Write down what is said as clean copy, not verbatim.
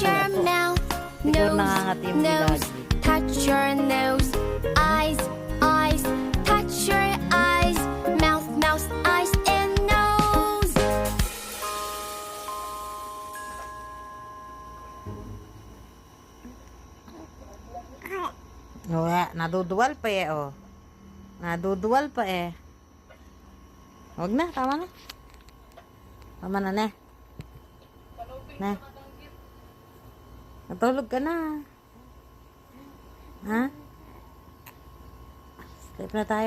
your mouth, Siguro nose, nangangati yung nose, bilagi. touch your nose, eyes, eyes, touch your eyes, mouth, mouth, eyes, and nose. Wala, naduduwal pa eh, oh. Naduduwal pa eh. Huwag na, tama na. Tama na, ne. Ne. Natulog ka na. Ha? Sleep na tayo.